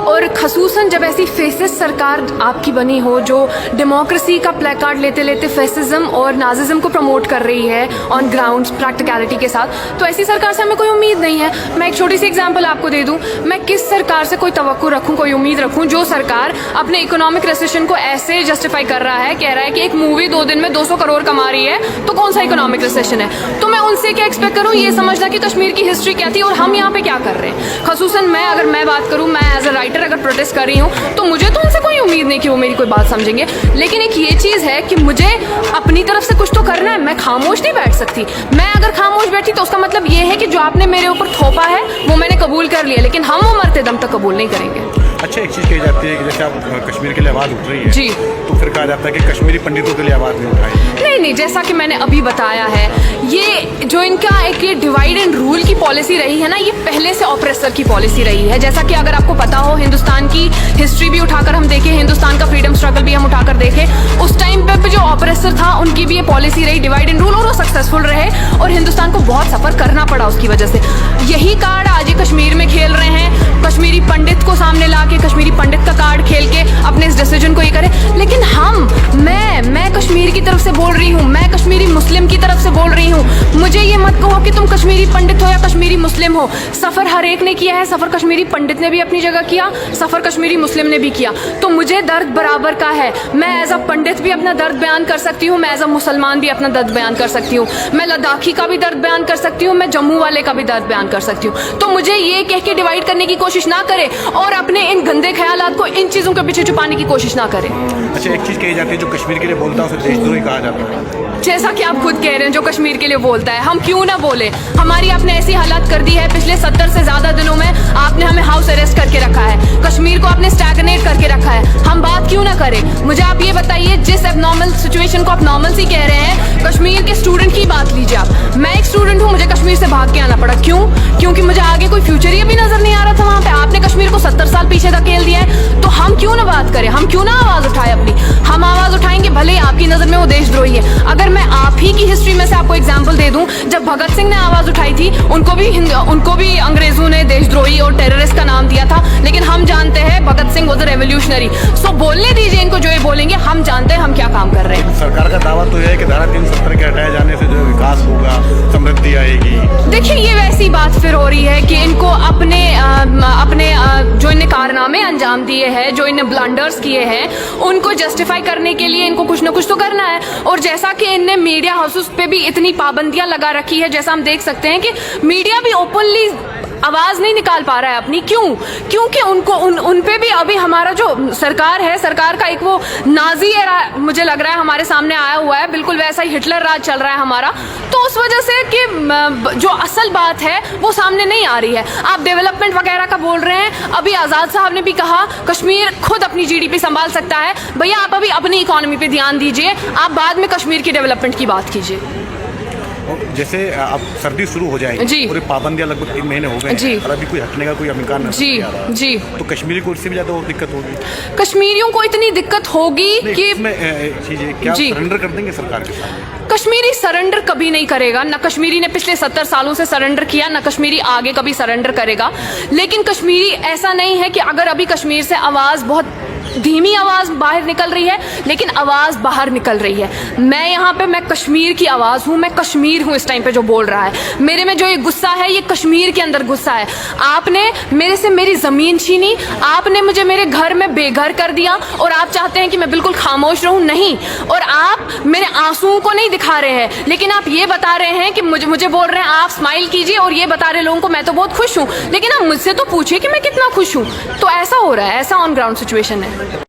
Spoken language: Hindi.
और खसूसन जब ऐसी फेसिस्ट सरकार आपकी बनी हो जो डेमोक्रेसी का प्लेकार्ड लेते लेते फेसिज्म और नाजिज्म को प्रमोट कर रही है ऑन ग्राउंड प्रैक्टिकलिटी के साथ, तो ऐसी सरकार से हमें कोई उम्मीद नहीं है। मैं एक छोटी सी एग्जांपल आपको दे दूं, मैं किस सरकार से कोई तवक्को रखूं, कोई उम्मीद रखूं जो सरकार अपने इकोनॉमिक रिसेशन को ऐसे जस्टिफाई कर रहा है, कह रहा है कि एक मूवी 2 दिन में 200 करोड़ कमा रही है, तो कौन सा इकोनॉमिक रिसेशन है? तो मैं उनसे क्या एक्सपेक्ट करूं, ये समझना कि कश्मीर की हिस्ट्री क्या थी और हम यहाँ पे क्या कर रहे हैं। खसूसन अगर मैं बात करूं, मैं एज अ राइटर अगर प्रोटेस्ट कर रही हूं तो मुझे तो उनसे कोई उम्मीद नहीं कि वो मेरी कोई बात समझेंगे, लेकिन एक ये चीज़ है कि मुझे अपनी तरफ से कुछ तो करना है। मैं खामोश नहीं बैठ सकती। मैं अगर खामोश बैठी तो उसका मतलब ये है कि जो आपने मेरे ऊपर थोपा है वो मैंने कबूल कर लिया, लेकिन हम वो मरते दम तक कबूल नहीं करेंगे। अच्छा, एक चीज़ कही जाती है कि जैसे आप कश्मीर के लिए आवाज़ उठ रही है जी, तो फिर कहा जाता है कि कश्मीरी पंडितों के लिए आवाज़ नहीं उठाई। नहीं, जैसा कि मैंने अभी बताया है, ये जो इनका एक ये डिवाइड एंड रूल की पॉलिसी रही है ना, ये पहले से ऑपरेसर की पॉलिसी रही है। जैसा कि अगर आपको पता हो, हिंदुस्तान की हिस्ट्री भी उठाकर हम देखें, हिंदुस्तान का फ्रीडम स्ट्रगल भी हम उठाकर देखें, उस टाइम पे जो ऑपरेसर था उनकी भी ये पॉलिसी रही डिवाइड एंड रूल, और वो सक्सेसफुल रहे और हिंदुस्तान को बहुत सफर करना पड़ा उसकी वजह से। यही कार्ड आज ये कश्मीर में खेल रहे हैं, कश्मीरी पंडित को सामने ला के, कश्मीरी पंडित का कार्ड खेल के अपने इस डिसीजन को ये करें। लेकिन मैं कश्मीर की तरफ से बोल रही हूँ, मैं कश्मीरी मुस्लिम की तरफ से बोल रही हूँ। मुझे ये मत कहो कि तुम कश्मीरी पंडित हो या कश्मीरी मुस्लिम हो। सफर हर एक ने किया है, सफर कश्मीरी पंडित ने भी अपनी जगह किया, सफर कश्मीरी मुस्लिम ने भी किया। तो मुझे दर्द बराबर का है। मैं एज अ पंडित भी अपना दर्द बयान कर सकती हूँ, मैं एज अ मुसलमान भी अपना दर्द बयान कर सकती हूँ, मैं लद्दाखी का भी दर्द बयान कर सकती हूँ, मैं जम्मू वाले का भी दर्द बयान कर सकती हूँ। तो मुझे ये कह के डिवाइड करने की कोशिश ना करे और अपने इन गंदे ख्यालात को इन चीज़ों के पीछे छुपाने की कोशिश ना करे। अच्छा, एक चीज़ कही जाती है जो कश्मीर के लिए बोलता है उसे देशद्रोही कहा जाता है। जैसा कि आप खुद कह रहे हैं, जो कश्मीर के लिए बोलता है, हम क्यों ना बोले। हमारी आपने ऐसी हालात कर दी है, पिछले 70 से ज्यादा दिनों में आपने हमें हाउस अरेस्ट करके रखा है, कश्मीर को आपने स्टैगनेट करके रखा है, हम बात क्यों ना करें। मुझे आप ये बताइए, जिस एबनॉर्मल सिचुएशन को आप नॉर्मल सी कह रहे हैं, कश्मीर के स्टूडेंट की बात लीजिए आप। मैं एक स्टूडेंट हूँ, मुझे कश्मीर से भाग के आना पड़ा। क्यों? क्योंकि मुझे आगे कोई फ्यूचर ही अभी नजर नहीं आ रहा था वहाँ पे। आपने कश्मीर को 70 साल पीछे धकेल दिया है, तो हम क्यों ना बात करें, हम क्यों ना आवाज उठाए अपनी। हम आवाज उठाएंगे, भले ही आपकी नजर में वो देशद्रोही है। अगर मैं आप ही की हिस्ट्री में से आपको एग्जांपल दे दूं, जब भगत सिंह ने आवाज उठाई थी, उनको भी अंग्रेजों ने देशद्रोही और टेररिस्ट का नाम दिया था, लेकिन हम जानते हैं Bhagat Singh was a revolutionary. सो बोलने दीजिए इनको, जो ये बोलेंगे, हम जानते हैं हम क्या काम कर रहे हैं। सरकार का दावा तो यह है कि धारा 370 के हटाए जाने से जो विकास होगा, समृद्धि आएगी। देखिए, ये वैसी बात फिर हो रही है कि इनको अपने जो इन्हें कारनामे अंजाम दिए हैं, जो इन्हें ब्लंडर्स किए हैं, उनको जस्टिफाई करने के लिए इनको कुछ ना कुछ तो करना है। और जैसा कि इनने मीडिया हाउसेस पे भी इतनी पाबंदियां लगा रखी है, जैसा हम देख सकते हैं कि मीडिया भी ओपनली आवाज नहीं निकाल पा रहा है अपनी। क्योंकि उनको उन पे भी अभी हमारा जो सरकार है, सरकार का एक वो नाजी एरा मुझे लग रहा है हमारे सामने आया हुआ है, बिल्कुल वैसा ही हिटलर राज चल रहा है हमारा। तो उस वजह से कि जो असल बात है वो सामने नहीं आ रही है। आप डेवलपमेंट वगैरह का बोल रहे हैं, अभी आजाद साहब ने भी कहा कश्मीर खुद अपनी जीडीपी संभाल सकता है। भैया, आप अभी अपनी इकोनॉमी पे ध्यान दीजिए, आप बाद में कश्मीर की डेवलपमेंट की बात कीजिए। जैसे अब सर्दी शुरू हो जाएगी जी, और पाबंदियां लगभग 3 महीने हो गए जी, और अभी कोई हटने का कोई इम्कान नहीं आ रहा। जी, तो कश्मीरी को इससे भी ज्यादा और दिक्कत होगी। कश्मीरियों को इतनी दिक्कत होगी कि चीजें क्या सरेंडर कर देंगे सरकार के साथ। कश्मीरी सरेंडर कभी नहीं करेगा। ना कश्मीरी ने पिछले 70 सालों से सरेंडर किया, ना कश्मीरी आगे कभी सरेंडर करेगा। लेकिन कश्मीरी ऐसा नहीं है कि अगर अभी कश्मीर से आवाज बहुत धीमी आवाज बाहर निकल रही है, लेकिन आवाज बाहर निकल रही है। मैं यहाँ पे, मैं कश्मीर की आवाज हूँ, मैं कश्मीर हूँ इस टाइम पे जो बोल रहा है। मेरे में जो ये गुस्सा है, ये कश्मीर के अंदर गुस्सा है। आपने मेरे से मेरी जमीन छीनी, आपने मुझे मेरे घर में बेघर कर दिया, और आप चाहते हैं कि मैं बिल्कुल खामोश रहूं? नहीं। और आप मेरे आंसुओं को नहीं दिखा रहे हैं, लेकिन आप ये बता रहे हैं कि मुझे बोल रहे हैं आप स्माइल कीजिए, और ये बता रहे लोगों को मैं तो बहुत खुश हूँ, लेकिन आप मुझसे तो पूछिए कि मैं कितना खुश हूँ। तो ऐसा हो रहा है, ऐसा ऑन ग्राउंड सिचुएशन है।